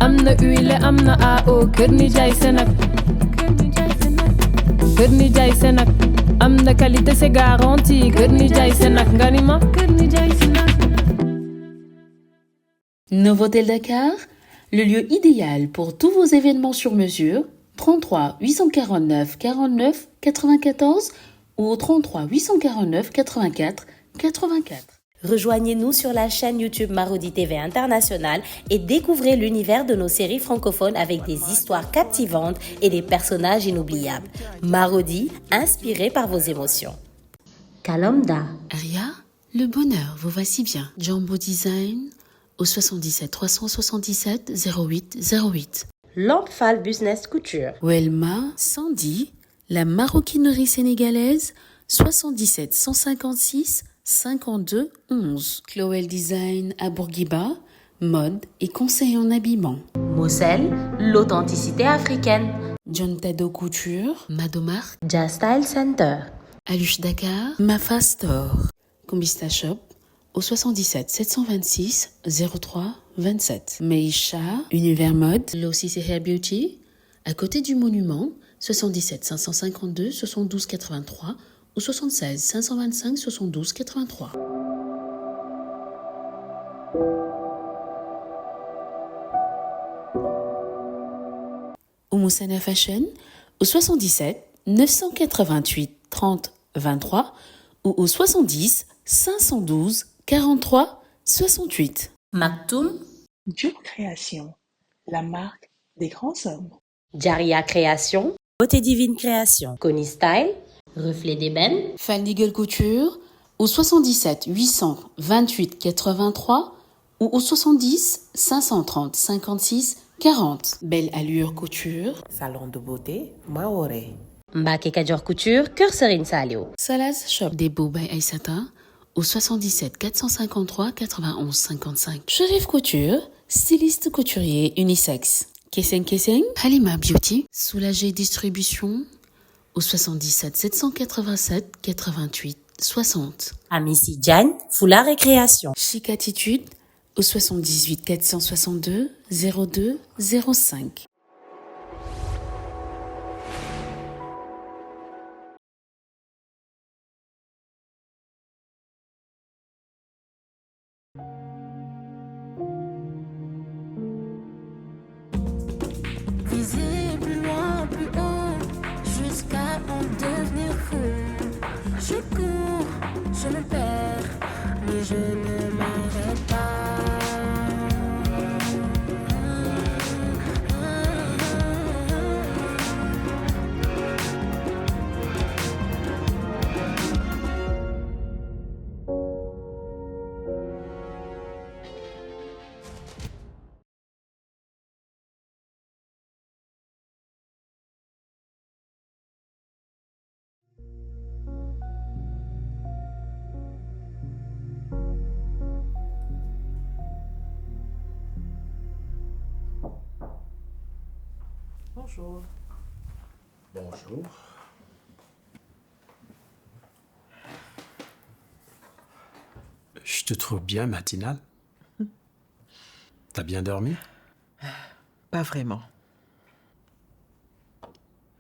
amna huile amna AO kër nijaay Senac kër nijaay Senac amna qualité c'est garanti kër nijaay Senac nga ni ma kër nijaay Senac. Novotel Dakar, le lieu idéal pour tous vos événements sur mesure. 33 849 49 94 ou 33 849 84 84. Rejoignez-nous sur la chaîne YouTube Marodi TV International et découvrez l'univers de nos séries francophones avec des histoires captivantes et des personnages inoubliables. Marodi, inspiré par vos émotions. Kalomda. Aria, le bonheur vous va si bien. Jumbo Design au 77 377 08 08. Lampfal Business Couture. Welma, Sandy, la maroquinerie sénégalaise 77 156 52 11. Chloé Design à Bourguiba, mode et conseil en habillement. Moselle, l'authenticité africaine. John Tado Couture, Madomar, Jazz Style Center. Aluche Dakar, Mafa Store. Combista Shop au 77 726 03 27. Meisha, Univers Mode, Lossis et Hair Beauty, à côté du monument, 77 552 72 83 ou 76 525 72 83. Oumoussana Fashion au 77 988 30 23 ou au 70 512 43 68. Maktoum. Dieu Création, la marque des grands hommes. Jaria Création. Beauté Divine Création. Connie Style. Reflet d'ébène. Fanny Gueule Couture au 77 828 83 ou au 70 530 56 40. Belle Allure Couture. Salon de beauté Maoré. Mbake Kadior Couture, Cœur Serine Salio. Salaz Shop des Beaux by Aïssata au 77 453 91 55. Chérif Couture, styliste couturier unisexe. Kesseng Kesseng, Halima Beauty, Soulagé Distribution au 77 787 88 60. Amici Diagne, Foulard et Création. Chic Attitude au 78 462 02 05. Viser plus loin, plus haut, jusqu'à en devenir fou. Je cours, je me perds, mais je ne m'arrête pas. Bonjour. Bonjour. Je te trouve bien matinale. T'as bien dormi? Pas vraiment.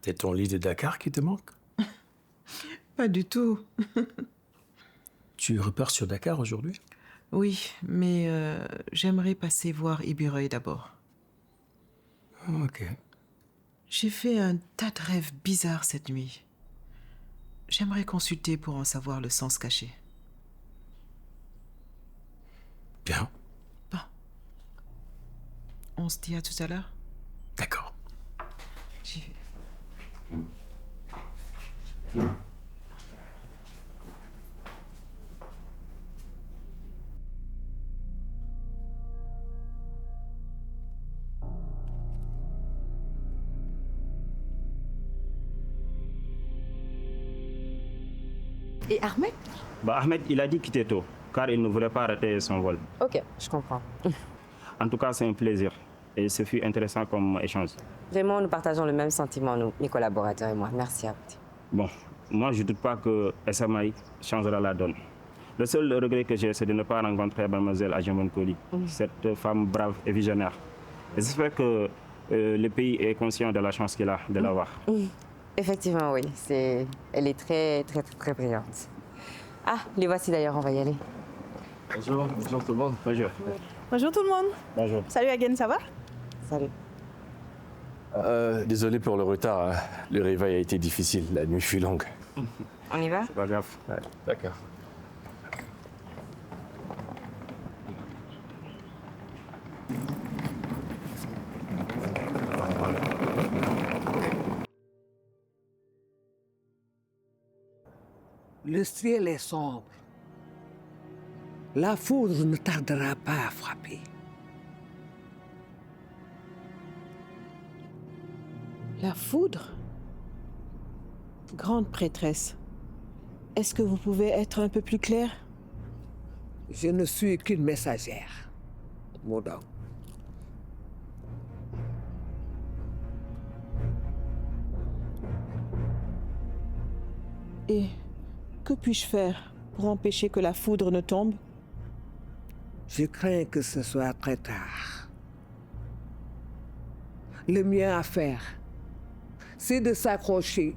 C'est ton lit de Dakar qui te manque? Pas du tout. Tu repars sur Dakar aujourd'hui? Oui, mais j'aimerais passer voir Ibireuil d'abord. Ok. J'ai fait un tas de rêves bizarres cette nuit. J'aimerais consulter pour en savoir le sens caché. Bien. Bon. On se dit à tout à l'heure? D'accord. J'y vais. Et Ahmed? Ahmed, il a dit quitter tôt, car il ne voulait pas rater son vol. Ok, je comprends. En tout cas, c'est un plaisir. Et ce fut intéressant comme échange. Vraiment, nous partageons le même sentiment, nous, mes collaborateurs et moi. Merci à vous. Bon, moi, je ne doute pas que SMI changera la donne. Le seul regret que j'ai, c'est de ne pas rencontrer Mademoiselle Adjamon Koli, cette femme brave et visionnaire. J'espère que le pays est conscient de la chance qu'il a de l'avoir. Effectivement, oui. Elle est très, très, très, très brillante. Ah, les voici d'ailleurs, on va y aller. Bonjour, bonjour tout le monde. Bonjour. Bonjour tout le monde. Bonjour. Salut Again, ça va? Salut. Désolé pour le retard, hein. Le réveil a été difficile, la nuit fut longue. On y va? Pas grave. Ouais, d'accord. Le ciel est sombre. La foudre ne tardera pas à frapper. La foudre? Grande prêtresse, est-ce que vous pouvez être un peu plus clair? Je ne suis qu'une messagère, Moudon. Et que puis-je faire pour empêcher que la foudre ne tombe? Je crains que ce soit très tard. Le mieux à faire, c'est de s'accrocher,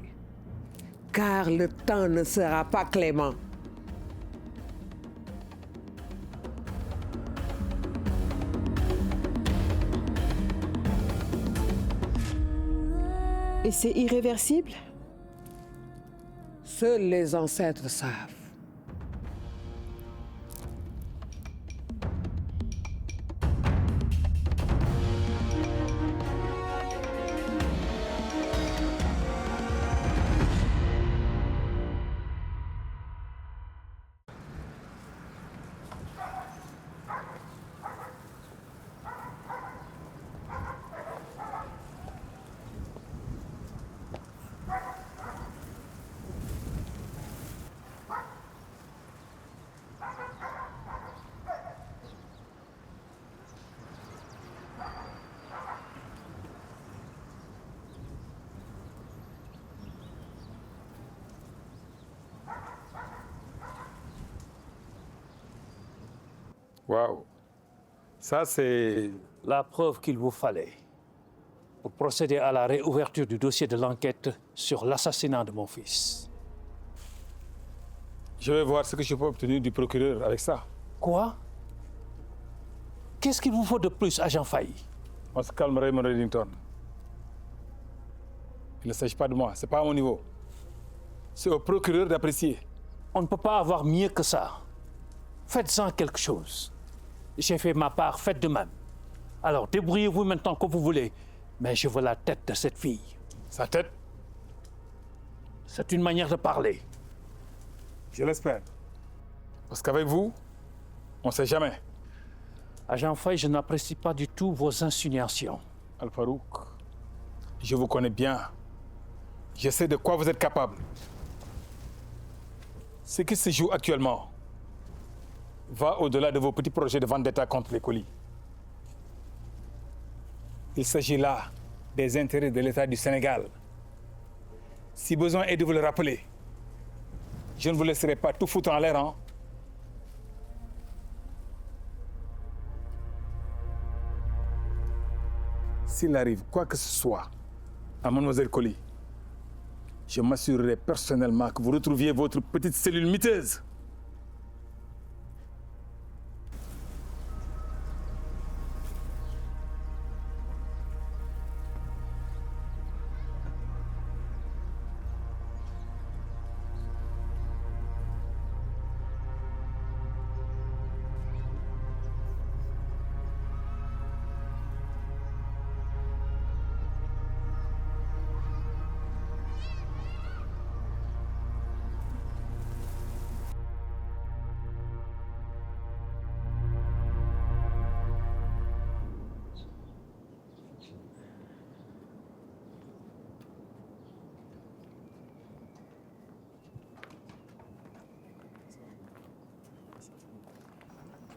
car le temps ne sera pas clément. Et c'est irréversible? Seuls les ancêtres savent. Waouh. Ça, c'est la preuve qu'il vous fallait pour procéder à la réouverture du dossier de l'enquête sur l'assassinat de mon fils. Je vais voir ce que je peux obtenir du procureur avec ça. Quoi? Qu'est-ce qu'il vous faut de plus, agent Faye? On se calme, Raymond Reddington. Il ne s'agit pas de moi, c'est pas à mon niveau. C'est au procureur d'apprécier. On ne peut pas avoir mieux que ça. Faites-en quelque chose. J'ai fait ma part, faites de même. Alors débrouillez-vous maintenant comme vous voulez, mais je veux la tête de cette fille. Sa tête? C'est une manière de parler. Je l'espère. Parce qu'avec vous, on ne sait jamais. Agent Faye, je n'apprécie pas du tout vos insinuations. Al-Farouk, je vous connais bien. Je sais de quoi vous êtes capable. Ce qui se joue actuellement va au-delà de vos petits projets de vendetta contre les colis. Il s'agit là des intérêts de l'État du Sénégal. Si besoin est de vous le rappeler, je ne vous laisserai pas tout foutre en l'air, hein. S'il arrive quoi que ce soit à Mademoiselle Colly, je m'assurerai personnellement que vous retrouviez votre petite cellule miteuse.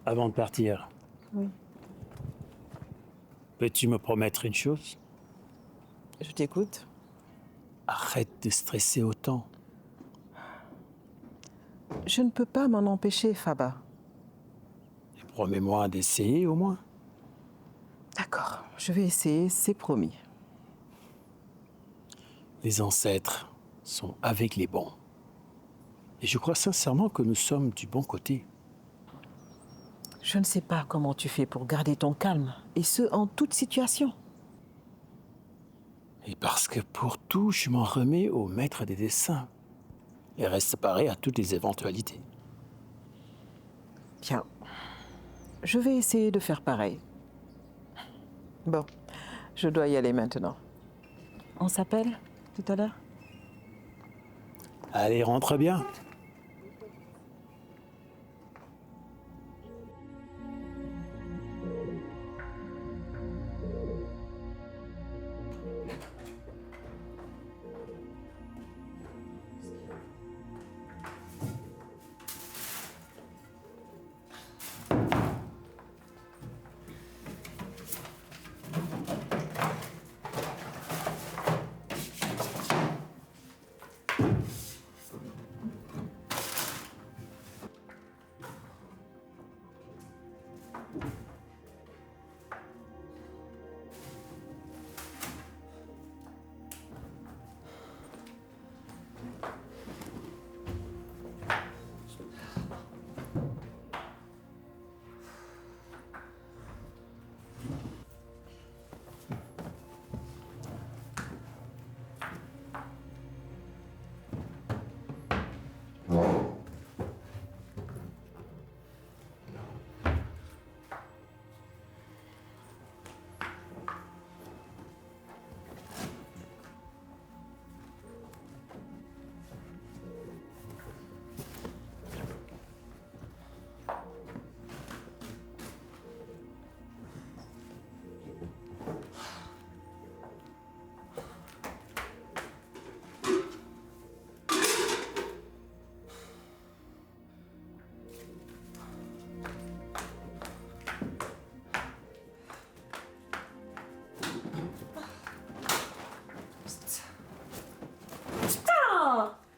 Avant de partir, Oui. peux-tu me promettre une chose? Je t'écoute. Arrête de stresser autant. Je ne peux pas m'en empêcher, Faba. Promets-moi d'essayer au moins. D'accord. Je vais essayer, c'est promis. Les ancêtres sont avec les bons. Et je crois sincèrement que nous sommes du bon côté. Je ne sais pas comment tu fais pour garder ton calme, et ce, en toute situation. Et parce que pour tout, je m'en remets au maître des dessins et reste paré à toutes les éventualités. Bien. Je vais essayer de faire pareil. Bon, je dois y aller maintenant. On s'appelle tout à l'heure? Allez, rentre bien.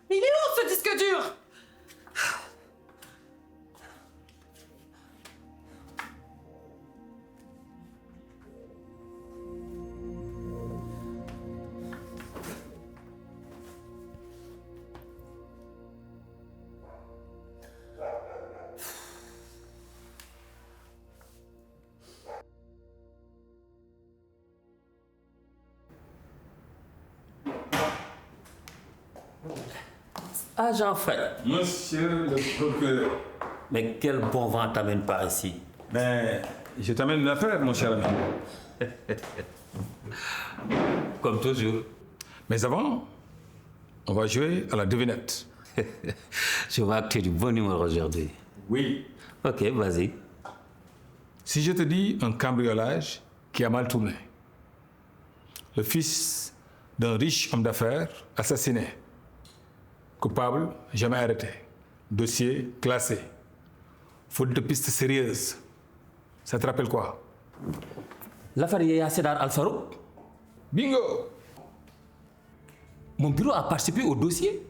Il est où ce disque dur? Ah, Jean-Fred. Monsieur le procureur. Mais quel bon vent t'amène par ici? Ben, je t'amène une affaire, mon cher ami. Comme toujours. Mais avant, on va jouer à la devinette. Je vois que tu es du bon humeur aujourd'hui. Oui. Ok, vas-y. Si je te dis un cambriolage qui a mal tourné, le fils d'un riche homme d'affaires assassiné, coupable, jamais arrêté, dossier classé, faute de pistes sérieuses, ça te rappelle quoi? L'affaire Yaya Sédar Al-Farouk. Bingo! Mon bureau a participé au dossier,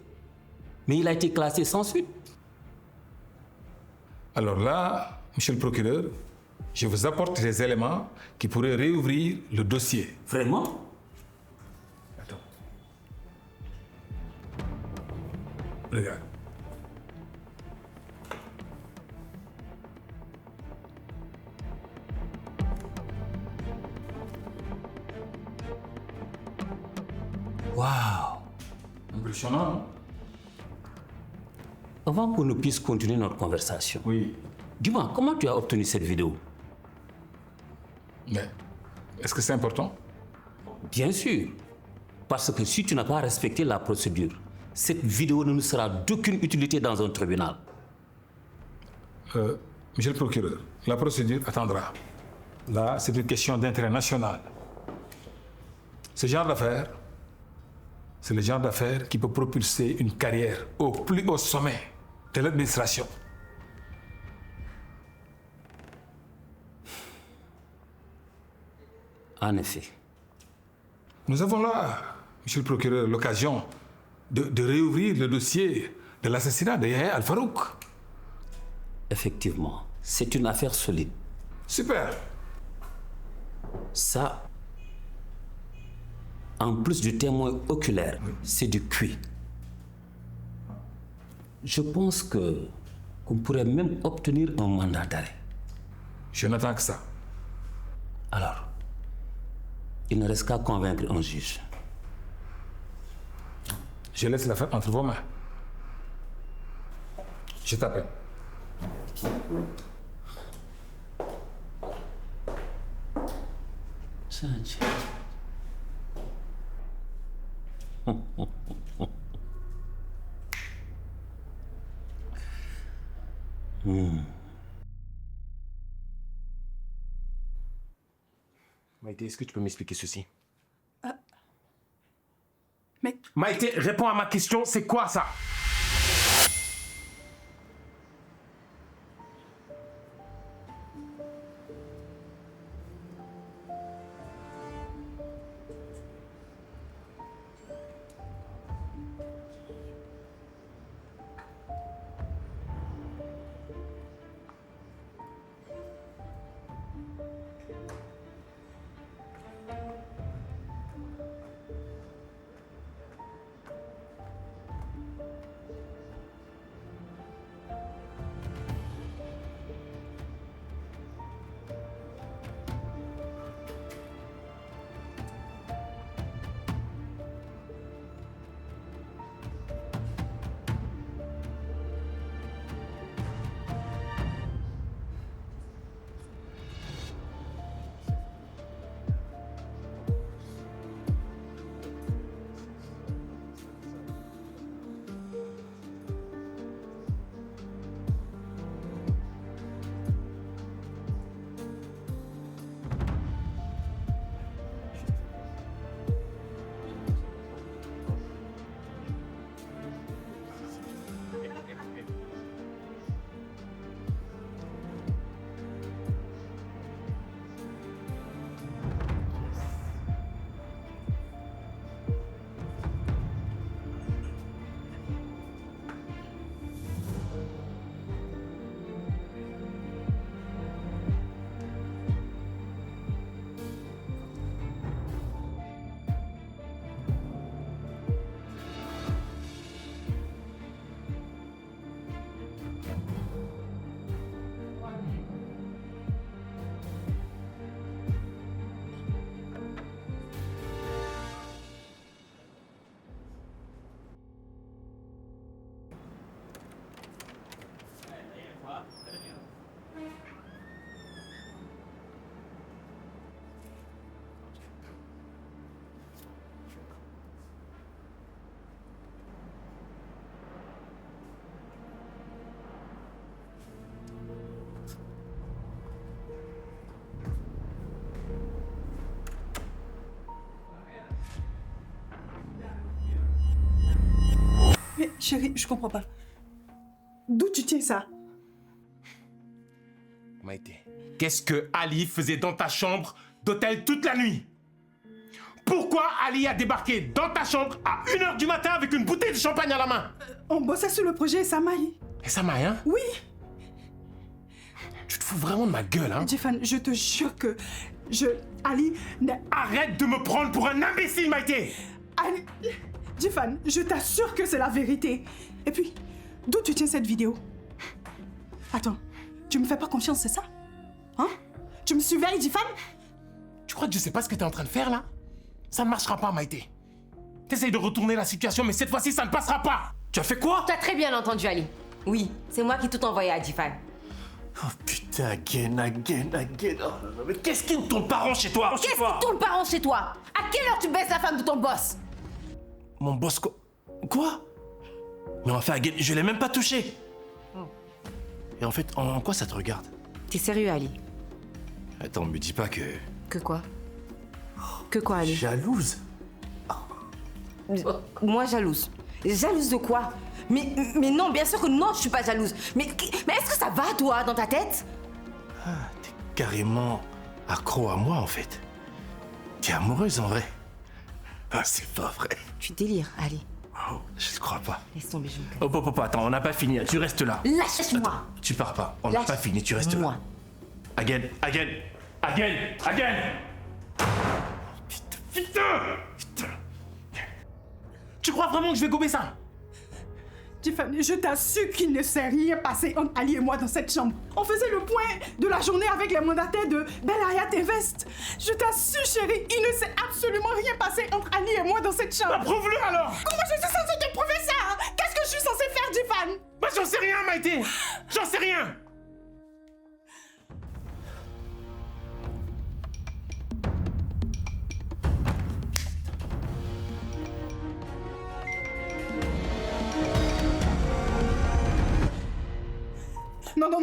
mais il a été classé sans suite. Alors là, monsieur le procureur, je vous apporte des éléments qui pourraient réouvrir le dossier. Vraiment? Attends. Regarde. Waouh! Impressionnant, non? Avant qu'on ne puisse continuer notre conversation, oui. Dis-moi, comment tu as obtenu cette vidéo? Mais est-ce que c'est important? Bien sûr. Parce que si tu n'as pas respecté la procédure, cette vidéo ne nous sera d'aucune utilité dans un tribunal. Monsieur le procureur, la procédure attendra. Là, c'est une question d'intérêt national. Ce genre d'affaires, c'est le genre d'affaires qui peut propulser une carrière au plus haut sommet de l'administration. En effet. Nous avons là, monsieur le procureur, l'occasion de réouvrir le dossier de l'assassinat de Yahya Al-Farouk. Effectivement, c'est une affaire solide. Super. Ça, en plus du témoin oculaire, c'est du cuit. Je pense qu'on pourrait même obtenir un mandat d'arrêt. Je n'attends que ça. Alors, il ne reste qu'à convaincre un juge. Je laisse l'affaire entre vos mains. Je t'appelle. Maïté, est-ce que tu peux m'expliquer ceci? Mais... Maïté, réponds à ma question, c'est quoi ça? Mais chérie, je comprends pas. D'où tu tiens ça? Maïté, qu'est-ce que Ali faisait dans ta chambre d'hôtel toute la nuit? Pourquoi Ali a débarqué dans ta chambre à 1h du matin avec une bouteille de champagne à la main? On bossait sur le projet Samaï. Et Samaï, hein? Oui. Tu te fous vraiment de ma gueule, hein? Jeffan, je te jure que Ali... Arrête de me prendre pour un imbécile, Maïté! Ali... Jeffan, je t'assure que c'est la vérité. Et puis, d'où tu tiens cette vidéo? Attends, tu me fais pas confiance, c'est ça? Hein? Tu me surveilles, Jeffan? Tu crois que je sais pas ce que t'es en train de faire, là? Ça ne marchera pas, Maïté. T'essayes de retourner la situation, mais cette fois-ci, ça ne passera pas! Tu as fait quoi? Tu as très bien entendu, Ali. Oui, c'est moi qui tout envoyé à Jifan. Oh putain, again. Oh, mais qu'est-ce qui ne tourne pas rond chez toi? Qu'est-ce qui tourne pas rond chez toi? À quelle heure tu baisses la femme de ton boss? Mon boss quoi? Mais enfin, again, je l'ai même pas touché. Et en fait, en quoi ça te regarde? T'es sérieux, Ali? Attends, me dis pas que... Que quoi? Que quoi, Ali? Jalouse? Moi, jalouse. Jalouse de quoi? Mais non, bien sûr que non, je suis pas jalouse. Mais est-ce que ça va, toi, dans ta tête? Ah, t'es carrément accro à moi, en fait. T'es amoureuse, en vrai. Ah, c'est pas vrai. Tu délires, Ali. Oh, je te crois pas. Laisse tomber, je me Oh, papa, attends, on n'a pas fini. Tu restes là. Lâche-moi. Attends, tu pars pas. On n'a pas fini, tu restes là. Again. Putain! Tu crois vraiment que je vais gober ça? Tiffany, je t'assure qu'il ne s'est rien passé entre Ali et moi dans cette chambre. On faisait le point de la journée avec les mandataires de Belayat Invest. Je t'assure, chérie, il ne s'est absolument rien passé entre Ali et moi dans cette chambre. Bah, prouve-le alors! Comment je suis censée te prouver ça? Qu'est-ce que je suis censée faire, Tiffany? Bah, j'en sais rien, Maïté! J'en sais rien!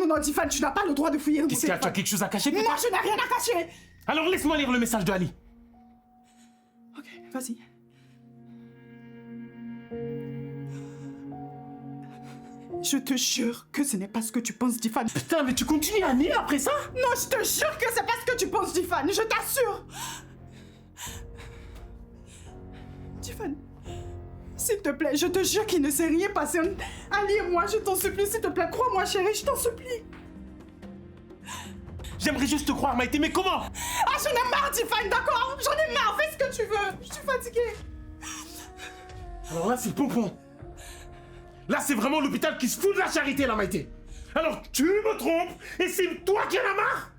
Non, Tiffany, tu n'as pas le droit de fouiller mon Qu'est-ce qu'il y a? Tu as quelque chose à cacher, peut-être? Moi, je n'ai rien à cacher. Alors laisse-moi lire le message de Ali. Ok, vas-y. Je te jure que ce n'est pas ce que tu penses, Tiffany. Putain, mais tu continues à nier après ça? Non, je te jure que c'est pas ce que tu penses, Tiffany. Je t'assure. Tiffany, s'il te plaît, je te jure qu'il ne s'est rien passé. Ali et moi, je t'en supplie, s'il te plaît, crois-moi, chérie, je t'en supplie. J'aimerais juste te croire, Maïté, mais comment? Ah, j'en ai marre, Tiffany, d'accord? J'en ai marre, fais ce que tu veux. Je suis fatiguée. Alors là, c'est le pompon. Là, c'est vraiment l'hôpital qui se fout de la charité, là, Maïté. Alors, tu me trompes, et c'est toi qui en as marre?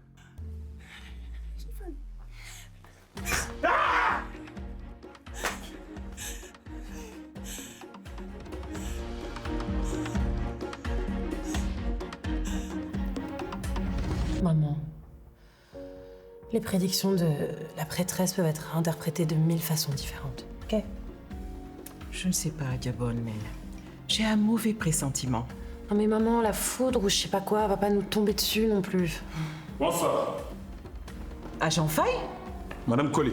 Ah! Maman, les prédictions de la prêtresse peuvent être interprétées de 1000 façons différentes, ok? Je ne sais pas, Gabon, mais j'ai un mauvais pressentiment. Non mais maman, la foudre ou je sais pas quoi va pas nous tomber dessus non plus. Bonsoir. Agent Faye? Madame Colli.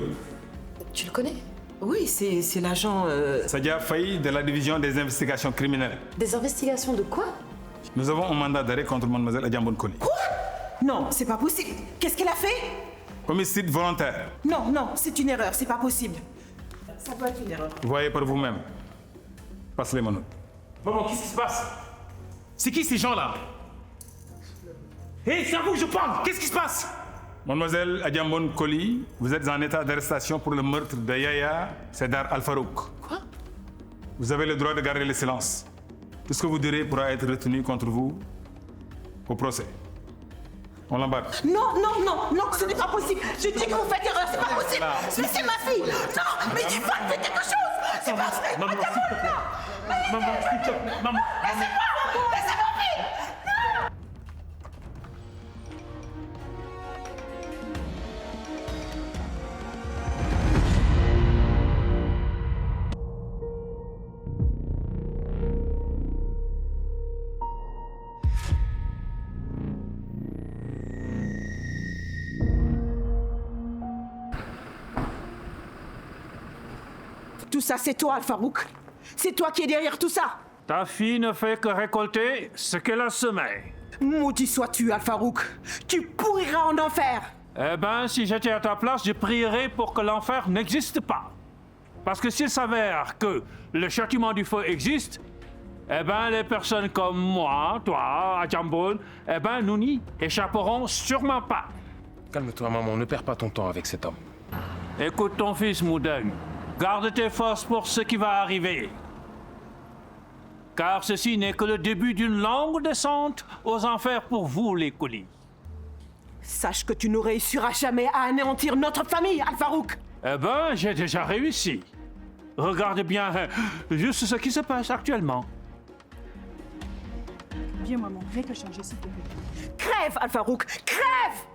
Tu le connais? Oui, c'est l'agent... Sadia Faye de la division des investigations criminelles. Des investigations de quoi? Nous avons un mandat d'arrêt contre mademoiselle Adjambon Colli. Quoi? Non, c'est pas possible. Qu'est-ce qu'elle a fait? Homicide volontaire. Non, c'est une erreur, c'est pas possible. Ça doit être une erreur. Voyez par vous-même. Passe les menottes. Maman, qu'est-ce qui se passe? C'est qui ces gens-là? Hé, c'est à vous que je parle! Qu'est-ce qui se passe? Mademoiselle Adjambon Colli, vous êtes en état d'arrestation pour le meurtre de Yaya Sedar Al-Farouk. Quoi? Vous avez le droit de garder le silence. Tout ce que vous direz pourra être retenu contre vous au procès. On l'embarque. Non, ce n'est pas possible. Je dis que vous faites erreur, c'est pas possible. Mais c'est ma fille. Non, mais Tiffany, fais quelque chose. C'est pas vrai. Maman, s'il te plaît. Maman, s'il te plaît. Maman. Laissez ma fille. Tout ça, c'est toi, Al-Farouk. C'est toi qui es derrière tout ça. Ta fille ne fait que récolter ce qu'elle a semé. Maudit sois-tu, Al-Farouk. Tu pourriras en enfer. Eh ben, si j'étais à ta place, je prierais pour que l'enfer n'existe pas. Parce que s'il s'avère que le châtiment du feu existe, eh ben, les personnes comme moi, toi, Adjambon, eh ben, nous n'y échapperons sûrement pas. Calme-toi, maman, ne perds pas ton temps avec cet homme. Écoute ton fils, Moudeng. Garde tes forces pour ce qui va arriver. Car ceci n'est que le début d'une longue descente aux enfers pour vous, les Colli. Sache que tu ne réussiras jamais à anéantir notre famille, Al-Farouk. Eh ben, j'ai déjà réussi. Regardez bien juste ce qui se passe actuellement. Viens, maman, viens te changer, s'il te plaît. Crève, Al-Farouk, crève!